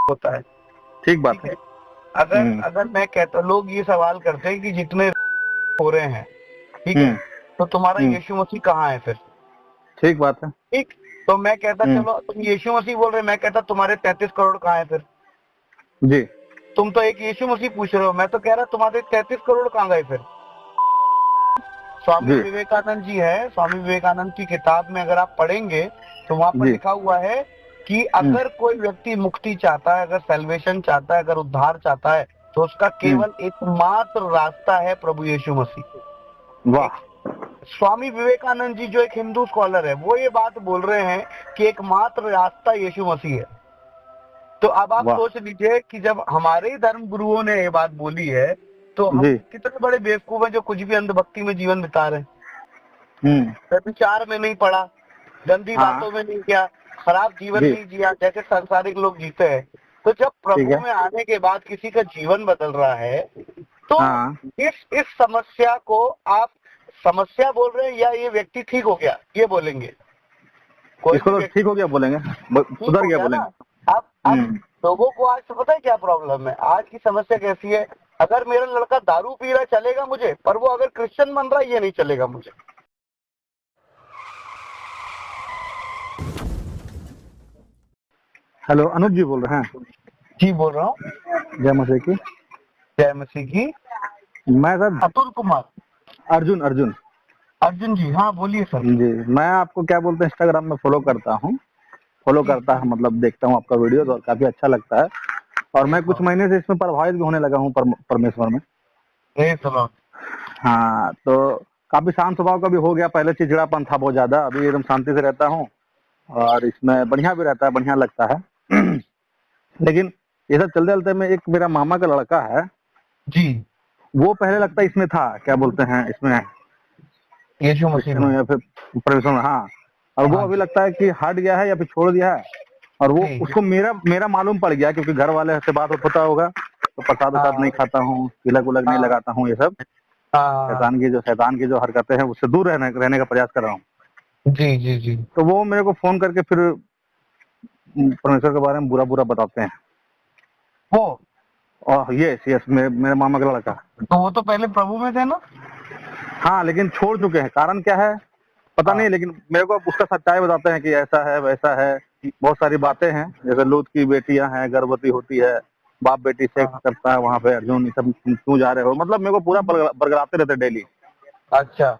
होता है। ठीक बात ठीक है। है, अगर अगर मैं कहता, लोग ये सवाल करते हैं कि जितने हो रहे हैं, ठीक है, तो तुम्हारा यीशु मसीह कहाँ है फिर? ठीक बात है। ठीक, तो मैं कहता चलो तुम यीशु मसीह बोल रहे, मैं कहता तुम्हारे 33 करोड़ कहाँ है फिर? जी। तुम तो एक यीशु मसीह पूछ रहे हो, मैं तो कह रहा तुम्हारे 33 करोड़ कहाँ गए फिर? स्वामी जी। विवेकानंद जी है, स्वामी विवेकानंद की किताब में अगर आप पढ़ेंगे तो वहां पर जी। लिखा हुआ है कि अगर कोई व्यक्ति मुक्ति चाहता है, अगर सैल्वेशन चाहता है, अगर उद्धार चाहता है, तो उसका केवल एकमात्र रास्ता है प्रभु यीशु मसीह। वाह। एक स्वामी विवेकानंद जी जो एक हिंदू स्कॉलर है, वो ये बात बोल रहे हैं कि एकमात्र रास्ता यीशु मसीह है। तो अब आप वाह। सोच लीजिए कि जब हमारे धर्म गुरुओं ने ये बात बोली है, तो हम जी। कितने बड़े बेवकूफ हैं जो कुछ भी अंधभक्ति में जीवन बिता रहे हैं, व्यभिचार में नहीं पड़ा, गंदी हाँ। बातों में नहीं किया, खराब जीवन जी। नहीं जिया जैसे सांसारिक लोग जीते हैं। तो जब ठीक प्रभु है। में आने के बाद किसी का जीवन बदल रहा है, तो हाँ, इस समस्या को आप समस्या बोल रहे हैं या ये व्यक्ति ठीक हो गया ये बोलेंगे? कोई इसको भी तो व्यक्ति ठीक हो गया बोलेंगे, ठीक सुधर हो गया गया ना। बोलेंगे। अब लोगों को आज तो पता है क्या प्रॉब्लम है, आज की समस्या कैसी है? अगर मेरा लड़का दारू पी रहा चलेगा मुझे, पर वो अगर क्रिश्चियन बन रहा है ये नहीं चलेगा मुझे। हेलो, अनुज जी बोल रहे हैं? जी बोल रहा हूँ। जय मसीह की। जय मसीह की। मैं सर अतुल कुमार। अर्जुन अर्जुन अर्जुन जी, हाँ बोलिए सर। जी। मैं आपको क्या बोलते हैं, इंस्टाग्राम में फॉलो करता हूँ। फॉलो जी करता है मतलब देखता हूँ आपका वीडियो और काफी अच्छा लगता है। और मैं कुछ महीने से इसमें प्रभावित भी होने लगा हूँ परमेश्वर में। हाँ, तो काफी शांत स्वभाव का भी हो गया। पहले चिड़चिड़ापन था बहुत ज्यादा, अभी एकदम शांति से रहता हूँ और इसमें बढ़िया भी रहता है, बढ़िया लगता है। लेकिन ये सब चलते चलते में एक मेरा मामा का लड़का है जी। वो पहले लगता है इसमें था, क्या बोलते हैं इसमें, यीशु मसीह क्रिश्चियन में। में या फिर परमेश्वर में। हाँ, और वो हाँ अभी जी। लगता है कि हट गया है या फिर छोड़ दिया है। और वो जी। उसको मेरा मेरा मालूम पड़ गया क्योंकि घर वाले से बात होता होगा, तो प्रसाद वसाद नहीं हाँ खाता हूँ, तिलक उलक नहीं हाँ लगाता हूँ, ये सब हाँ। शैतान की जो हरकतें हैं उससे दूर रहने का प्रयास कर रहा हूँ। जी जी जी। तो वो मेरे को फोन करके फिर परमेश्वर के बारे में बुरा बुरा बताते हैं। वो और यस यस, मेरे मामा का लड़का। तो वो तो पहले प्रभु में थे ना। हाँ, लेकिन छोड़ चुके हैं, कारण क्या है पता नहीं, हाँ। लेकिन मेरे को उसका सच्चाई बताते हैं कि ऐसा है वैसा है। बहुत सारी बातें हैं, जैसे लूत की बेटियां हैं, गर्भवती होती है, बाप बेटी सेक्स हाँ। करता है वहाँ पे, अर्जुन ये सब क्यों जा रहे हो, मतलब मेरे को पूरा बरगलाते रहते डेली। अच्छा।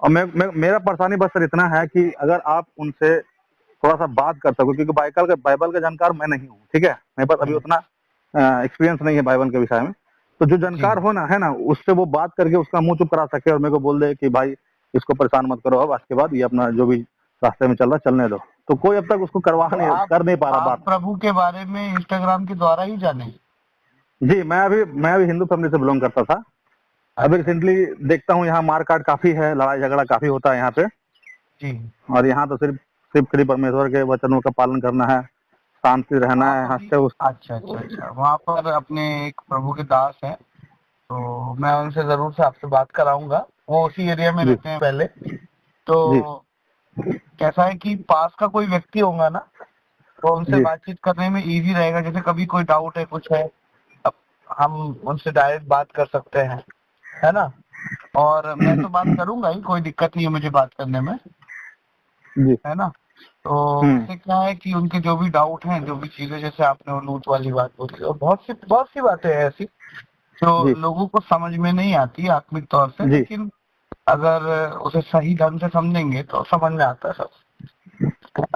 और मेरा परेशानी बस सर इतना है कि अगर आप उनसे थोड़ा सा बात कर सको, क्योंकि बाइबल का जानकार मैं नहीं हूँ, ठीक है, मेरे पास अभी उतना एक्सपीरियंस नहीं है बाइबल के विषय में। तो जो जी। जानकार हो ना, है ना, उससे वो बात करके उसका मुंह चुप करा सके और मेरे को बोल दे कि भाई इसको परेशान मत करो, अब आज के बाद ये अपना जो भी रास्ते में चल रहा चलने दो। तो कोई अब तक उसको तो कर नहीं पा रहा आप बात। प्रभु के बारे में इंस्टाग्राम के द्वारा ही जाने? जी, मैं अभी हिंदू फैमिली से बिलोंग करता था। अभी अच्छा। रिसेंटली देखता हूँ यहाँ मारकाट काफी है, लड़ाई झगड़ा काफी होता है यहाँ पे। जी। और यहाँ तो सिर्फ सिर्फ श्री परमेश्वर के वचनों का पालन करना है, शांति रहना वहाँ है, पर भी। हंसते उस। अच्छा अच्छा अच्छा, वहाँ पर अपने एक प्रभु के दास हैं, तो मैं उनसे जरूर से आपसे बात कराऊंगा। वो उसी एरिया में जी। रहते हैं पहले। जी। तो कैसा है कि पास का कोई व्यक्ति होगा ना, तो उनसे जी। बातचीत करने में इजी रहेगा। जैसे कभी कोई डाउट है, कुछ है, अब हम उनसे डायरेक्ट बात कर सकते हैं, है ना। और मैं तो बात करूंगा ही, कोई दिक्कत नहीं है मुझे बात करने में, जी। है ना। तो उससे क्या है कि उनके जो भी डाउट हैं, जो भी चीजें, जैसे आपने वो लूट वाली बात बोली, और बहुत सी बातें हैं ऐसी जो जी। लोगों को समझ में नहीं आती आत्मिक तौर से, जी। लेकिन अगर उसे सही ढंग से समझेंगे तो समझ में आता है सब।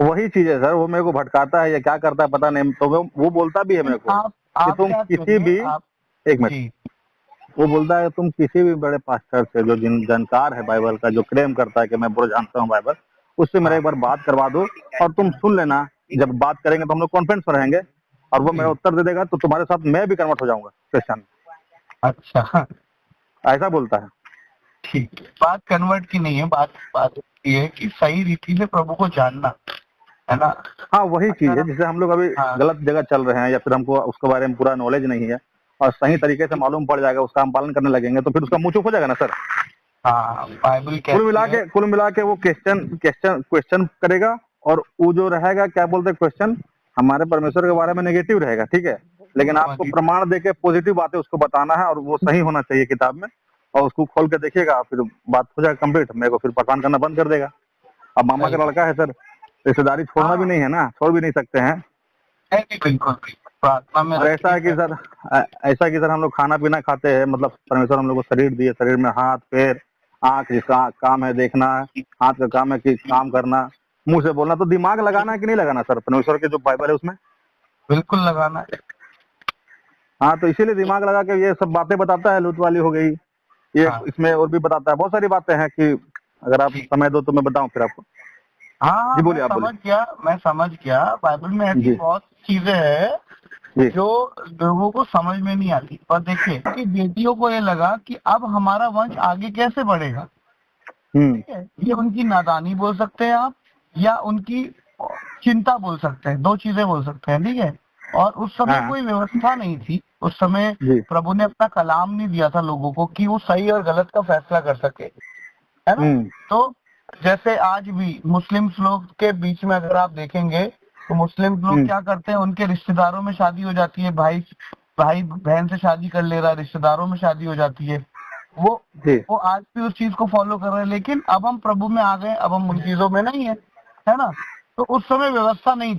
वही चीज है सर, वो मेरे को भटकाता है या क्या करता है पता नहीं। तो वो बोलता भी है मेरे को कि आप तुम क्या किसी करिए भी, आप। एक मिनट, जी वो बोलता है तुम किसी भी बड़े पास्टर से जो जानकार है बाइबल का, जो क्लेम करता है कि मैं पूरा जानता हूँ बाइबल, उससे मेरा एक हाँ। बार बात करवा दो और तुम सुन लेना। जब बात करेंगे तो हम लोग कॉन्फ्रेंस में रहेंगे और वो मेरा जी। उत्तर दे देगा तो तुम्हारे साथ मैं भी कन्वर्ट हो जाऊंगा क्रिश्चियन। अच्छा। ऐसा बोलता है। ठीक है, बात कन्वर्ट की नहीं है, बात बात ये है कि सही रीति से प्रभु को जानना, है ना। हाँ, वही चीज है, अगर जिससे हम लोग अभी हाँ गलत जगह चल रहे हैं या फिर हमको उसके बारे में पूरा नॉलेज नहीं है और सही तरीके से मालूम पड़ जाएगा, उसका हम पालन करने लगेंगे तो फिर उसका मुंह चुप हो जाएगा ना सर। हाँ, बाइबल कुल कहती मिला है। के कुल मिला के वो क्वेश्चन क्वेश्चन क्वेश्चन करेगा और वो जो रहेगा क्या बोलते हैं क्वेश्चन, हमारे परमेश्वर के बारे में नेगेटिव रहेगा, ठीक है, लेकिन आपको प्रमाण देके पॉजिटिव बातें उसको बताना है और वो सही होना चाहिए किताब में, और उसको खोल के देखिएगा, फिर बात हो जाएगा कंप्लीट, मेरे को फिर परेशान करना बंद कर देगा। अब मामा का लड़का है सर, रिश्तेदारी छोड़ना भी नहीं है ना, छोड़ भी नहीं सकते हैं। बिल्कुल प्रार्थना में और ऐसा है कि सर हम लोग खाना पीना खाते हैं, मतलब परमेश्वर हम लोग को शरीर दिए, शरीर में हाथ पैर आँख, जिसका काम है देखना, हाथ का काम है कि काम करना, मुंह से बोलना, तो दिमाग लगाना है कि नहीं लगाना सर परमेश्वर के जो बाइबल है उसमें? बिल्कुल लगाना है। हाँ, तो इसीलिए दिमाग लगा के ये सब बातें बताता है। लूट वाली हो गई ये, इसमें और भी बताता है, बहुत सारी बातें हैं कि अगर आप समय दो तो मैं बताऊं फिर आपको। हाँ जी बोलिए, आप मैं समझ गया बाइबल में ऐसी बहुत चीजें हैं जो लोगों को समझ में नहीं आती। पर देखिए कि बेटियों को ये लगा कि अब हमारा वंश आगे कैसे बढ़ेगा, ठीक है, ये उनकी नादानी बोल सकते हैं आप, या उनकी चिंता बोल सकते हैं, दो चीजें बोल सकते हैं, ठीक है। और उस समय कोई व्यवस्था नहीं थी, उस समय प्रभु ने अपना कलाम नहीं दिया था लोगों को कि वो सही और गलत का फैसला कर सके, है ना। तो जैसे आज भी मुस्लिम लोग के बीच में अगर आप देखेंगे तो मुस्लिम लोग क्या करते हैं, उनके रिश्तेदारों में शादी हो जाती है, भाई बहन से शादी कर ले रहा है, रिश्तेदारों में शादी हो जाती है, वो आज भी उस चीज को फॉलो कर रहे हैं। लेकिन अब हम प्रभु में आ गए, अब हम उन चीजों में नहीं है ना। तो उस समय व्यवस्था नहीं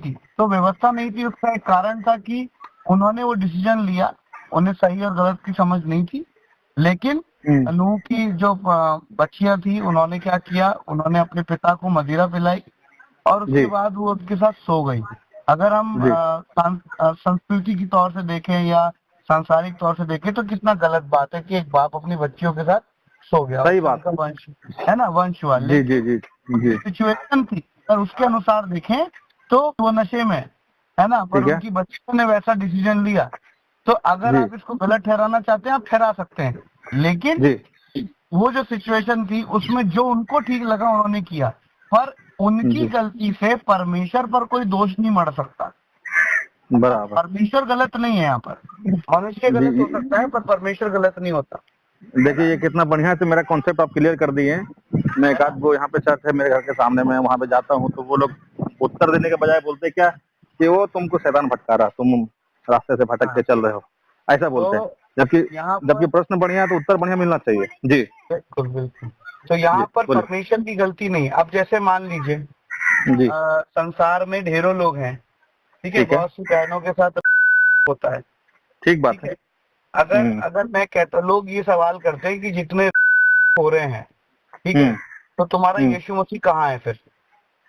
थी, उसका एक कारण था कि उन्होंने वो डिसीजन लिया, उन्हें सही और गलत की समझ नहीं थी। लेकिन नूह की जो बच्चियां थी, उन्होंने क्या किया, उन्होंने अपने पिता को मदिरा पिलाई और उसके बाद वो उसके साथ सो गई। अगर हम संस्कृति की तौर से देखें या सांसारिक तौर से देखें तो कितना गलत बात है कि एक बाप अपनी बच्चियों के साथ सो गया, सही बात का वंश है ना, वंश वाले सिचुएशन थी। और उसके अनुसार देखें तो वो नशे में है ना, पर उनकी बच्चियों ने वैसा डिसीजन लिया। तो अगर आप इसको गलत ठहराना चाहते हैं आप ठहरा सकते हैं, लेकिन वो जो सिचुएशन थी उसमें जो उनको ठीक लगा उन्होंने किया, पर उनकी गलती से परमेश्वर पर कोई दोष नहीं मर सकता। बराबर, परमेश्वर गलत नहीं है यहाँ पर, मनुष्य गलत हो सकता है पर परमेश्वर गलत नहीं होता। देखिए ये कितना बढ़िया से मेरा कॉन्सेप्ट आप क्लियर कर दिए। मैं एक आध वो यहाँ पे चर्च है मेरे घर के सामने में, वहाँ पे जाता हूँ तो वो लोग उत्तर देने के बजाय बोलते क्या कि वो तुमको शैतान भटका रहा, तुम रास्ते से भटक के चल रहे हो, ऐसा बोलते हैं। जबकि प्रश्न बढ़िया है तो उत्तर बढ़िया मिलना चाहिए। जी बिल्कुल बिल्कुल। तो यहाँ पर परमेश्वर की गलती नहीं। अब जैसे मान लीजिए संसार में ढेरों लोग हैं, ठीक है, बहुत सी बहनों के साथ होता है, ठीक बात है। अगर मैं कहता, लोग ये सवाल करते हैं कि जितने हो रहे हैं, ठीक है, तो तुम्हारा यीशु मसीह कहाँ है फिर?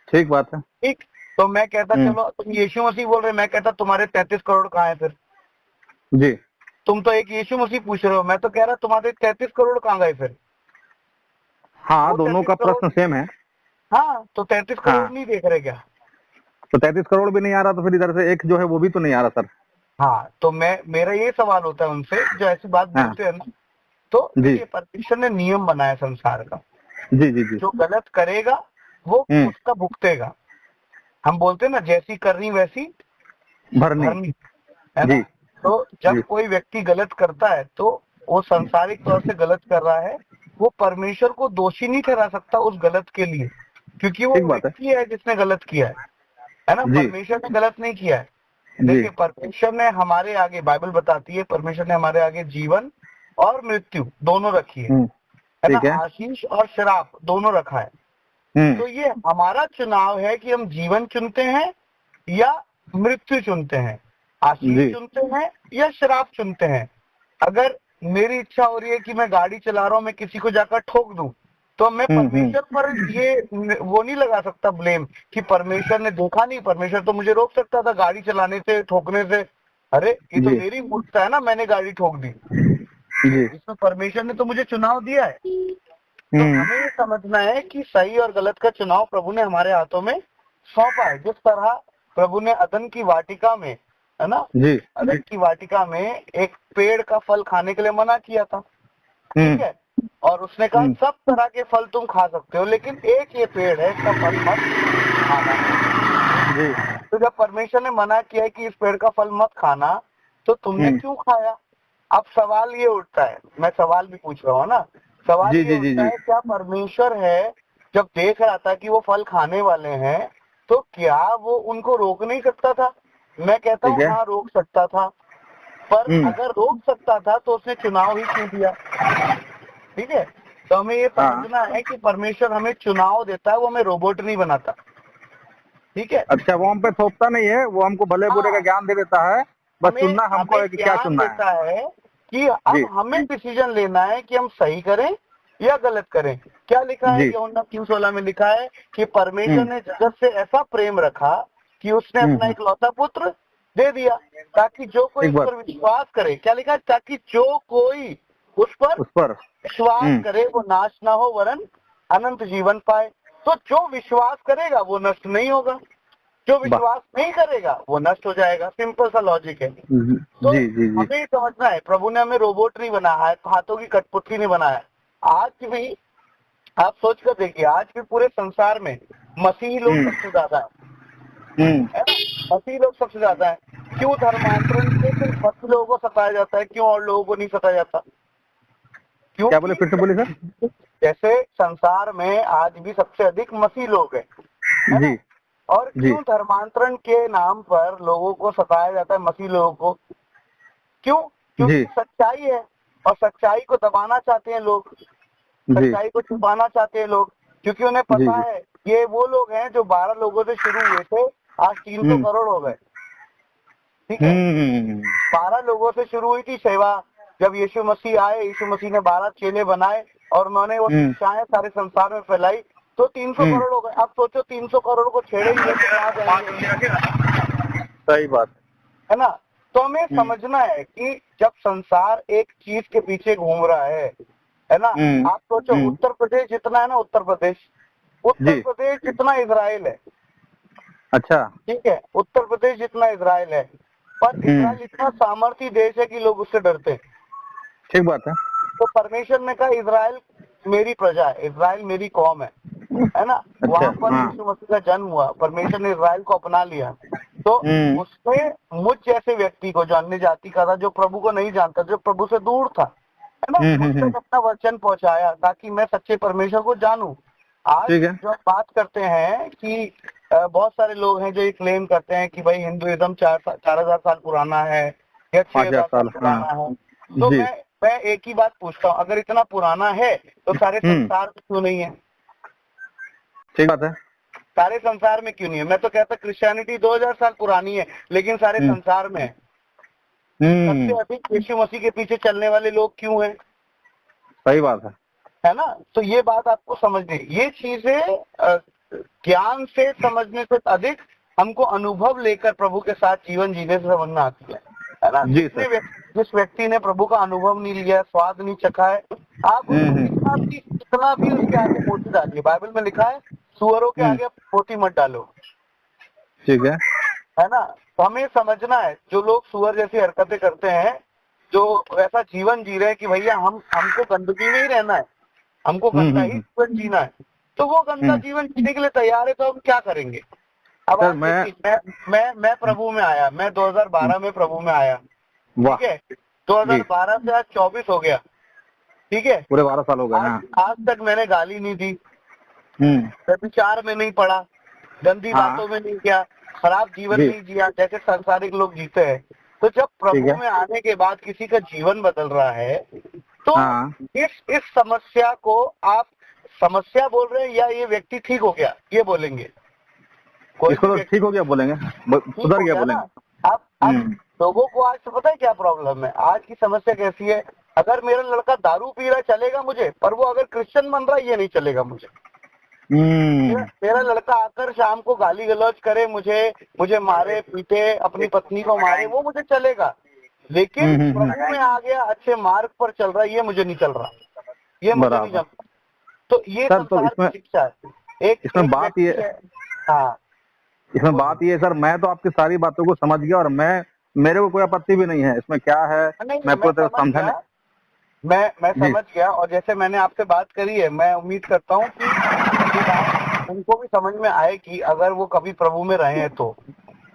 ठीक बात है, ठीक। तो मैं कहता चलो तुम यीशु मसीह बोल रहे, मैं कहता तुम्हारे 33 करोड़ कहाँ है फिर? जी, तुम तो एक यीशु मसीह पूछ रहे हो, मैं तो कह रहा तुम्हारे 33 करोड़ कहाँ गए फिर? हाँ, दोनों का प्रश्न सेम है। हाँ, तो 33 करोड़ नहीं देख रहे क्या? तो 33 करोड़ भी नहीं आ रहा तो फिर इधर से एक जो है वो भी तो नहीं आ रहा सर। हाँ, तो मेरा ये सवाल होता है उनसे जो ऐसी बात बोलते हैं ना, तो देखिए परमेश्वर ने नियम बनाया संसार का। जी जी जी, जो गलत करेगा वो उसका भुगतेगा। हम बोलते हैं ना, जैसी करनी वैसी भरनी, है ना। तो जब कोई व्यक्ति गलत करता है तो वो सांसारिक तौर से गलत कर रहा है, वो परमेश्वर को दोषी नहीं ठहरा सकता उस गलत के लिए, क्योंकि वो व्यक्ति है जिसने गलत किया है ना। परमेश्वर ने गलत नहीं किया है। देखिए परमेश्वर ने हमारे आगे, बाइबल बताती है, परमेश्वर ने हमारे आगे जीवन और मृत्यु दोनों रखी है ना, आशीष और श्राप दोनों रखा है। तो ये हमारा चुनाव है कि हम जीवन चुनते हैं या मृत्यु चुनते हैं, आशीष चुनते हैं या श्राप चुनते हैं। अगर मेरी इच्छा हो रही है कि मैं गाड़ी चला रहा हूँ, मैं किसी को जाकर ठोक दूं, तो मैं परमेश्वर पर ये वो नहीं लगा सकता ब्लेम कि परमेश्वर ने देखा नहीं, परमेश्वर तो मुझे रोक सकता था गाड़ी चलाने से, ठोकने से। अरे ये तो मेरी मूर्खता है ना, मैंने गाड़ी ठोक दी, इसमें परमेश्वर ने तो मुझे चुनाव दिया है। तो हमें ये समझना है कि सही और गलत का चुनाव प्रभु ने हमारे हाथों में सौंपा है। जिस तरह प्रभु ने अदन की वाटिका में, है ना, अदन की वाटिका में एक पेड़ का फल खाने के लिए मना किया था, ठीक है, और उसने कहा सब तरह के फल तुम खा सकते हो, लेकिन एक ये पेड़ है इसका फल मत खाना। तो जब परमेश्वर ने मना किया है कि इस पेड़ का फल मत खाना, तो तुमने क्यों खाया? अब सवाल ये उठता है, मैं सवाल भी पूछ रहा हूँ ना, सवाल ये उठता है, क्या परमेश्वर है जब देख रहा था कि वो फल खाने वाले हैं, तो क्या वो उनको रोक नहीं सकता था मैं कहता हूँ हाँ रोक सकता था, पर अगर रोक सकता था तो उसने चुनाव ही क्यों दिया? ठीक है, तो हमें ये समझना है कि परमेश्वर हमें चुनाव देता है, वो हमें रोबोट नहीं बनाता। ठीक है, अच्छा, वो हम पे थोपता नहीं है, वो हमको भले बुरे का ज्ञान दे देता है, बस चुनना हमको है कि क्या चुनना देता है कि अब हमें डिसीजन लेना है कि हम सही करें या गलत करें। क्या लिखा है यूहन्ना 3:16 में लिखा है कि परमेश्वर ने जगत से ऐसा प्रेम रखा कि उसने अपना इकलौता पुत्र दे दिया, ताकि जो कोई उस पर विश्वास करे, क्या लिखा है, ताकि जो कोई उस पर विश्वास करे वो नाश ना हो वरन अनंत जीवन पाए। तो जो विश्वास करेगा वो नष्ट नहीं होगा, जो विश्वास नहीं करेगा वो नष्ट हो जाएगा। सिंपल सा लॉजिक है। तो हमें समझना है, प्रभु ने हमें रोबोट नहीं बनाया है, हाथों की कठपुतली नहीं बनाया। आज भी आप सोच कर देखिए, आज भी पूरे संसार में मसीही लोग सबसे ज्यादा है ना? मसीही लोग सबसे ज्यादा है। क्यों धर्मांतरण से सिर्फ मसीही लोगों को सताया जाता है, क्यों और लोगों को नहीं सताया जाता? क्यों? क्या बोले, फिर से बोले सर? जैसे संसार में आज भी सबसे अधिक मसीही लोग है जी, और क्यों धर्मांतरण के नाम पर लोगों को सताया जाता है, मसीही लोगों को? क्यों? क्योंकि सच्चाई है और सच्चाई को दबाना चाहते हैं लोग, सच्चाई को छुपाना चाहते हैं लोग, क्योंकि उन्हें पता है ये वो लोग हैं जो 12 लोगों से शुरू हुए थे, आज 300 करोड़ हो गए। ठीक है, 12 लोगों से शुरू हुई थी सेवा। जब यीशु मसीह आए, यीशु मसीह ने 12 चेले बनाए और उन्होंने वो शिक्षाएं सारे संसार में फैलाई, तो 300 करोड़ हो गए। अब सोचो 300 करोड़ को छेड़ेंगे तो कहाँ जाएंगे? सही बात है ना? तो हमें समझना है कि जब संसार एक चीज के पीछे घूम रहा है ना? आप सोचो उत्तर प्रदेश जितना है ना, उत्तर प्रदेश जितना इजराइल है। अच्छा, ठीक है, उत्तर प्रदेश जितना इजराइल है, पर इजराइल इतना सामर्थी देश है कि लोग उससे डरते हैं। ठीक बात है। तो परमेश्वर ने कहा इजराइल मेरी प्रजा है, इजराइल मेरी कौम है ना? अच्छा, वहाँ पर यीशु मसीह का जन्म हुआ, परमेश्वर ने इजराइल को अपना लिया। तो उसमें मुझ जैसे व्यक्ति को, जो अन्य जाति का था, जो प्रभु को नहीं जानता, जो प्रभु से दूर था, है ना, मुझ तक अपना वचन पहुंचाया ताकि मैं सच्चे परमेश्वर को जानूं। आज जो बात करते हैं कि बहुत सारे लोग हैं जो ये क्लेम करते हैं कि भाई हिंदुइज्म 4,000 साल पुराना है या 6,000 साल पुराना है। तो मैं एक ही बात पूछता हूँ, अगर इतना पुराना है तो सारे संसार में क्यों नहीं है? ठीक बात है, सारे संसार में क्यों नहीं है? मैं तो कहता क्रिश्चियनिटी 2000 साल पुरानी है, लेकिन सारे संसार में है। सबसे अधिक यीशु मसीह के पीछे चलने वाले लोग क्यों हैं? सही बात है ना? तो ये बात आपको समझनी, ये चीजें ज्ञान से समझने से अधिक हमको अनुभव लेकर प्रभु के साथ जीवन जीने से समझ में आती है ना? जिस व्यक्ति ने प्रभु का अनुभव नहीं लिया, स्वाद नहीं चखा है, आप कितना भी उसके आगे मोती डालिए। बाइबल में लिखा है सुअरों के आगे मोती मत डालो। ठीक है ना? तो हमें समझना है, जो लोग सुअर जैसी हरकतें करते हैं, जो ऐसा जीवन जी रहे हैं कि भैया हमको गंदगी में ही रहना है, हमको गंदा ही जीवन जीना है, तो वो गंदा जीवन जीने के लिए तैयार है, तो हम क्या करेंगे? अब मैं प्रभु में आया, मैं 2012 में प्रभु में आया। ठीक है, 2012 से आज 24 हो गया। ठीक है, पूरे 12 साल हो गए। आज तक मैंने गाली नहीं दी, व्यभिचार में नहीं पड़ा, गंदी बातों में नहीं किया, खराब जीवन नहीं जिया जैसे सांसारिक लोग जीते हैं। तो जब प्रभु में आने के बाद किसी का जीवन बदल रहा है, तो इस समस्या को आप समस्या बोल रहे हैं या ये व्यक्ति ठीक हो गया ये बोलेंगे? कोई तो ठीक हो गया बोलेंगे, सुधर गया बोलेंगे। अब लोगों को आज तो पता है क्या प्रॉब्लम है? आज की समस्या कैसी है? अगर मेरा लड़का दारू पी रहा चलेगा मुझे, पर वो अगर क्रिश्चियन बन रहा है ये नहीं चलेगा मुझे। मेरा लड़का आकर शाम को गाली गलौज करे, मुझे मारे पीटे, अपनी पत्नी को मारे, वो मुझे चलेगा, लेकिन प्रभु में आ गया, अच्छे मार्ग पर चल रहा है, ये मुझे नहीं चल रहा, ये मुझे नहीं जमता। तो ये संसार की शिक्षा है। इसमें बात ये इसमें बात ये सर, मैं तो आपकी सारी बातों को समझ गया और मेरे को कोई आपत्ति भी नहीं है इसमें। क्या है, मैं पूरी तरह समझा, मैं समझ गया। और जैसे मैंने आपसे बात करी है, मैं उम्मीद करता हूँ कि उनको भी समझ में आए कि अगर वो कभी प्रभु में रहे हैं तो,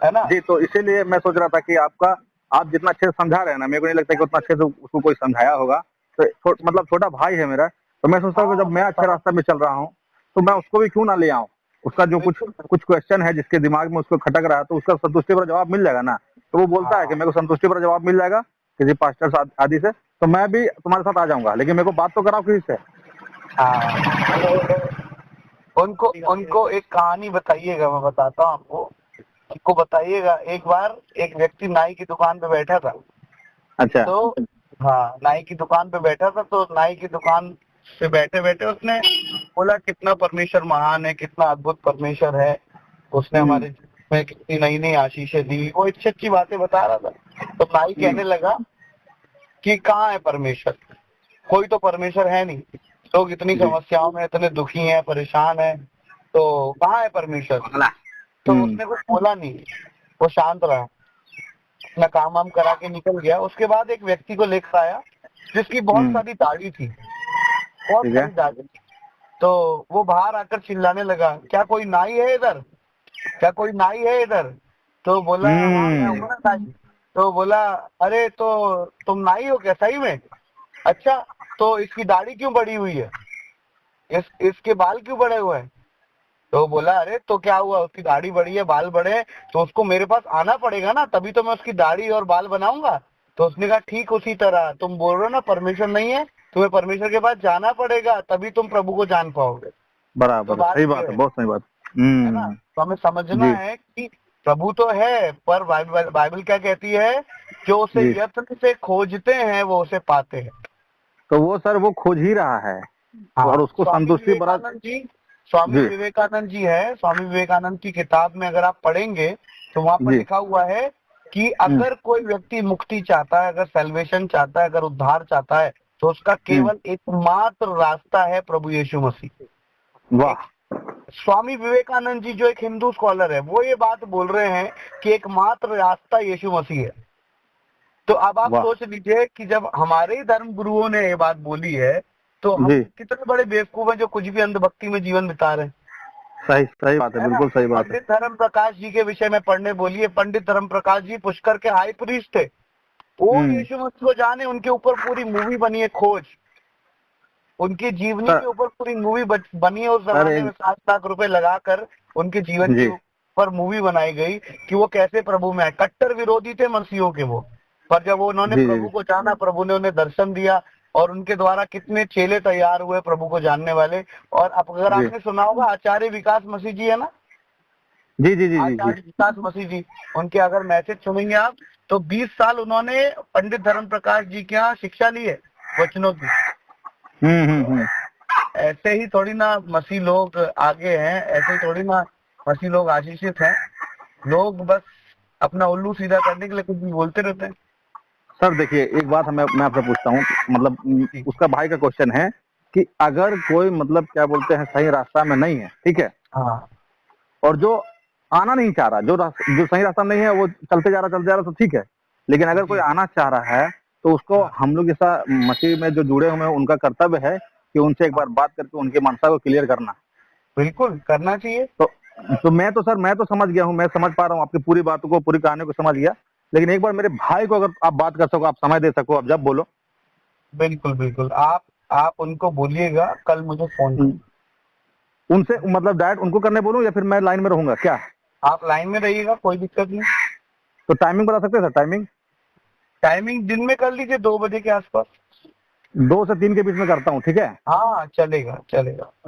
है ना जी। तो इसीलिए मैं सोच रहा था कि आप जितना अच्छे से समझा रहे हैं ना, मेरे को नहीं लगता कि उतना अच्छे से उसको कोई समझाया होगा। तो मतलब छोटा भाई है मेरा, तो मैं सोचता हूँ कि जब मैं अच्छे रास्ते में चल रहा हूँ तो मैं उसको भी क्यों ना ले आऊँ। उसका जो कुछ क्वेश्चन है जिसके दिमाग में उसको खटक रहा है, तो उसका संतुष्टि पर जवाब मिल जाएगा ना। तो वो बोलता है कि मेरे को संतुष्टि पर जवाब मिल जाएगा किसी पास्टर आदि से, तो मैं भी तुम्हारे साथ आ जाऊंगा, लेकिन मेरे को बात तो कराओ किसी से। उनको एक कहानी बताइएगा, मैं बताता हूँ आपको। उनको बताइएगा, एक बार एक व्यक्ति नाई की दुकान पे बैठा था। अच्छा। तो हाँ, नाई की दुकान पे बैठा था, तो नाई की दुकान पे बैठे बैठे उसने बोला कितना परमेश्वर महान है, कितना अद्भुत परमेश्वर है, उसने हमारे में कितनी नई नई आशीषें दी, वो अच्छी अच्छी बातें बता रहा था। तो नाई कहने लगा कि कहाँ है परमेश्वर, कोई तो परमेश्वर है नहीं, लोग इतनी समस्याओं में इतने दुखी हैं, परेशान हैं, तो कहाँ है परमेश्वर। तो उसने कुछ बोला नहीं, वो शांत रहा, अपना काम वाम करा के निकल गया। उसके बाद एक व्यक्ति को लेकर आया जिसकी बहुत सारी दाढ़ी थी, बहुत सारी दाढ़ी। तो वो बाहर आकर चिल्लाने लगा, क्या कोई नाई है इधर, क्या कोई नाई है इधर। तो बोला हाँ मैं हूँ ना नाई। तो बोला अरे तो तुम नाई हो क्या सही में, अच्छा तो इसकी दाढ़ी क्यों बड़ी हुई है, इसके बाल क्यों बड़े हुए हैं। तो बोला अरे तो क्या हुआ, उसकी दाढ़ी बड़ी है बाल बड़े हैं, तो उसको मेरे पास आना पड़ेगा ना, तभी तो मैं उसकी दाढ़ी और बाल बनाऊंगा। तो उसने कहा ठीक उसी तरह तुम बोल रहे हो ना परमेश्वर नहीं है, तुम्हें परमेश्वर के पास जाना पड़ेगा, तभी तुम प्रभु को जान पाओगे। बराबर, तो सही बात है, बहुत सही बात है ना। तो हमें समझना है कि प्रभु तो है, पर बाइबल क्या कहती है, जो उसे यत्न से खोजते हैं वो उसे पाते हैं। तो वो सर वो खोज ही रहा है। और उसको संतुष्टि बड़ा। स्वामी विवेकानंद जी है, स्वामी विवेकानंद की किताब में अगर आप पढ़ेंगे तो वहाँ पर लिखा हुआ है कि अगर कोई व्यक्ति मुक्ति चाहता है, अगर सैल्वेशन चाहता है, अगर उद्धार चाहता है, तो उसका केवल एकमात्र रास्ता है प्रभु यीशु मसीह। वाह। स्वामी विवेकानंद जी जो एक हिंदू स्कॉलर है, वो ये बात बोल रहे हैं कि एकमात्र रास्ता यीशु मसीह है। तो अब आप सोच लीजिए कि जब हमारे धर्म गुरुओं ने ये बात बोली है, तो हम कितने बड़े बेवकूफ हैं जो कुछ भी अंधभक्ति में जीवन बिता रहे हैं। सही बात है, बिल्कुल सही बात है। पंडित धर्म प्रकाश जी के विषय में पढ़ने बोलिए, पंडित धर्म प्रकाश जी पुष्कर के हाई प्रीस्ट थे, वो यीशु मसीह को जाने, उनके ऊपर पूरी मूवी बनी है खोज, उनकी जीवनी के ऊपर पूरी मूवी बनी है। उस जमाने में 7 लाख रुपए लगाकर उनके जीवन के ऊपर मूवी बनाई गई कि वो कैसे प्रभु में आए। कट्टर विरोधी थे मसीहों के वो, पर जब उन्होंने प्रभु को जाना, प्रभु ने उन्हें दर्शन दिया और उनके द्वारा कितने चेले तैयार हुए प्रभु को जानने वाले। और अब अगर आपने सुना होगा आचार्य विकास मसीह जी है ना, जी आचार्य विकास मसीह जी, उनके अगर मैसेज सुनेंगे आप तो 20 साल उन्होंने पंडित धर्म प्रकाश जी के यहाँ शिक्षा ली है वचनों की। ऐसे ही थोड़ी ना मसीह लोग आगे हैं, ऐसे ही थोड़ी ना मसीह लोग आशीषित हैं। लोग बस अपना उल्लू सीधा करने के लिए कुछ भी बोलते रहते हैं। सर देखिए एक बात मैं आपसे पूछता हूँ, मतलब उसका भाई का क्वेश्चन है कि अगर कोई मतलब क्या बोलते हैं सही रास्ता में नहीं है, ठीक है, हाँ, और जो आना नहीं चाह रहा, जो सही रास्ता नहीं है वो चलते जा रहा तो ठीक है, लेकिन अगर कोई आना चाह रहा है तो उसको हम लोग जैसा मसीह में जो जुड़े हुए हैं उनका कर्तव्य है कि उनसे एक बार बात करके उनकी मनसा को क्लियर करना। बिल्कुल करना चाहिए। तो मैं तो समझ गया हूँ, मैं समझ पा रहा हूँ आपकी पूरी बातों को, पूरी कहानी को समझ गया, लेकिन एक बार मेरे भाई को अगर आप बात कर सको, आप समय दे सको, आप जब बोलो। बिल्कुल आप उनको बोलिएगा कल मुझे फोन उनसे, मतलब डायरेक्ट उनको करने बोलूं या फिर मैं लाइन में रहूंगा क्या? आप लाइन में रहिएगा, कोई दिक्कत नहीं। तो टाइमिंग बता सकते हैं सर? टाइमिंग दिन में कर लीजिए 2 बजे के आसपास, 2 से 3 के बीच में करता हूँ, ठीक है? हाँ चलेगा।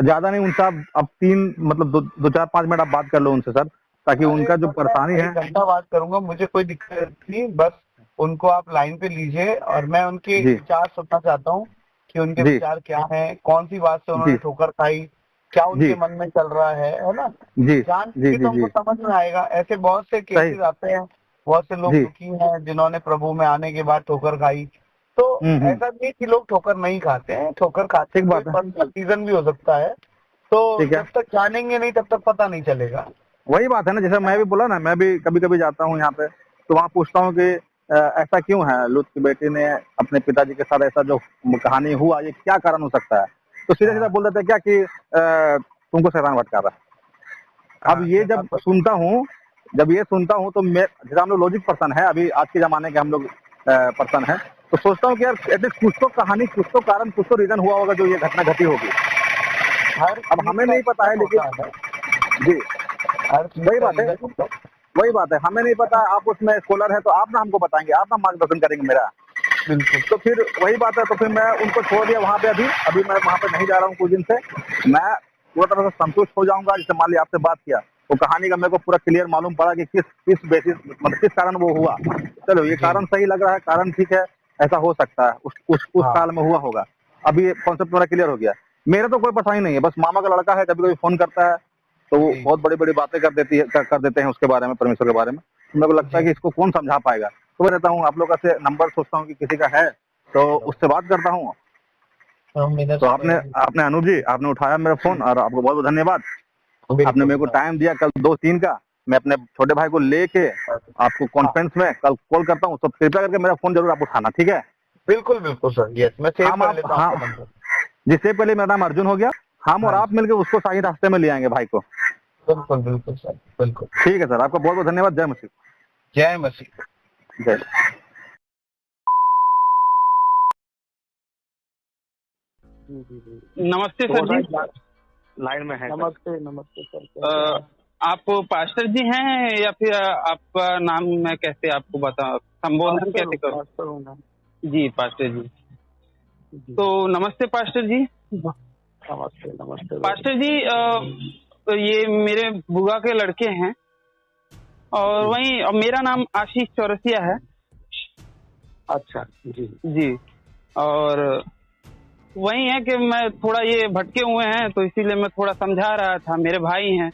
ज्यादा नहीं उनसे अब 3 मतलब 2-4-5 मिनट आप बात कर लो उनसे सर, ताकि उनका जो परेशानी है। 1 घंटा बात करूंगा, मुझे कोई दिक्कत नहीं, बस उनको आप लाइन पे लीजिए और मैं उनके विचार सुनना चाहता हूँ कि उनके विचार क्या है, कौन सी बात से उन्होंने ठोकर खाई, क्या उनके मन में चल रहा है ना। जान के तो हमको समझ में आएगा। ऐसे बहुत से केसेस आते हैं, बहुत से लोग दुखी हैं जिन्होंने प्रभु में आने के बाद ठोकर खाई। तो ऐसा नहीं कि लोग ठोकर नहीं खाते हैं, ठोकर खाते हैं, पर्सनल रीजन भी हो सकता है। तो जब तक जानेंगे नहीं तब तक पता नहीं चलेगा। वही बात है ना, जैसे मैं भी बोला ना, मैं भी कभी कभी जाता हूँ यहाँ पे, तो वहाँ पूछता हूँ कि ऐसा क्यों है, लूत की बेटी ने अपने पिताजी के साथ ऐसा जो कहानी हुआ, ये क्या कारण हो सकता है? तो सीधा सीधा बोल देते हैं क्या कि तुमको शैतान भटका रहा है। अब ये जब सुनता हूँ तो मैं, जैसे हम लोग लॉजिक पर्सन है, अभी आज के जमाने के हम लोग पर्सन है, तो सोचता हूँ कि यार एटलीस्ट कुछ तो कहानी, कुछ तो कारण, कुछ तो रीजन हुआ होगा जो ये घटना घटी होगी। अब हमें नहीं पता है, लेकिन जी वही बात है, हमें नहीं पता, आप उसमें स्कॉलर है तो आप ना हमको बताएंगे, आप ना मार्गदर्शन करेंगे मेरा। बिल्कुल। तो फिर वही बात है, तो फिर मैं उनको छोड़ दिया वहाँ पे। अभी मैं वहाँ पे नहीं जा रहा हूँ कुछ दिन से। मैं पूरा तरह से संतुष्ट हो जाऊंगा। जैसे मान लिया आपसे बात किया तो कहानी का मेरे को पूरा क्लियर मालूम पड़ा कि किस बेसिस, मतलब किस कारण वो हुआ। चलो ये कारण सही लग रहा है, कारण ठीक है, ऐसा हो सकता है, उस काल में हुआ होगा। अभी ये कॉन्सेप्ट मेरा क्लियर हो गया। मेरा तो कोई परेशानी नहीं है, बस मामा का लड़का है, कभी कभी फोन करता है तो वो बहुत बड़ी बड़ी बातें कर देते हैं उसके बारे में, परमेश्वर के बारे में। मेरे को लगता है कि इसको कौन समझा पाएगा। तो मैं रहता हूँ आप लोगों से नंबर सोचता हूँ कि किसी का है तो उससे बात करता हूँ। तो आपने अनूप जी आपने उठाया मेरा फोन, और आपको बहुत बहुत धन्यवाद। आपने मेरे को टाइम दिया कल 2-3 का। मैं अपने छोटे भाई को लेके आपको कॉन्फ्रेंस में कल कॉल करता हूँ, तो कृपया करके मेरा फोन जरूर आप उठाना, ठीक है? बिल्कुल बिल्कुल सर, यस, मैं सेव कर लेता हूँ आपका नंबर। जिससे पहले मेरा नाम अर्जुन हो गया, हम और आप मिलकर उसको सही रास्ते में ले आएंगे भाई को। बिल्कुल बिल्कुल सर, बिल्कुल। ठीक है सर, आपका बहुत बहुत धन्यवाद। जय मसीह। जय मसीह। जय। नमस्ते सर जी। लाइन में है। नमस्ते सर। आप पास्टर जी हैं या फिर आपका नाम मैं कैसे आपको बता, संबोधन कैसे करूं? जी पास्टर जी। तो नमस्ते पास्टर जी। नमस्ते पास्टर जी, तो ये मेरे बुआ के लड़के हैं और वहीं मेरा नाम आशीष चौरसिया है। अच्छा जी जी। और वही है कि मैं थोड़ा ये भटके हुए हैं, तो इसीलिए मैं थोड़ा समझा रहा था। मेरे भाई हैं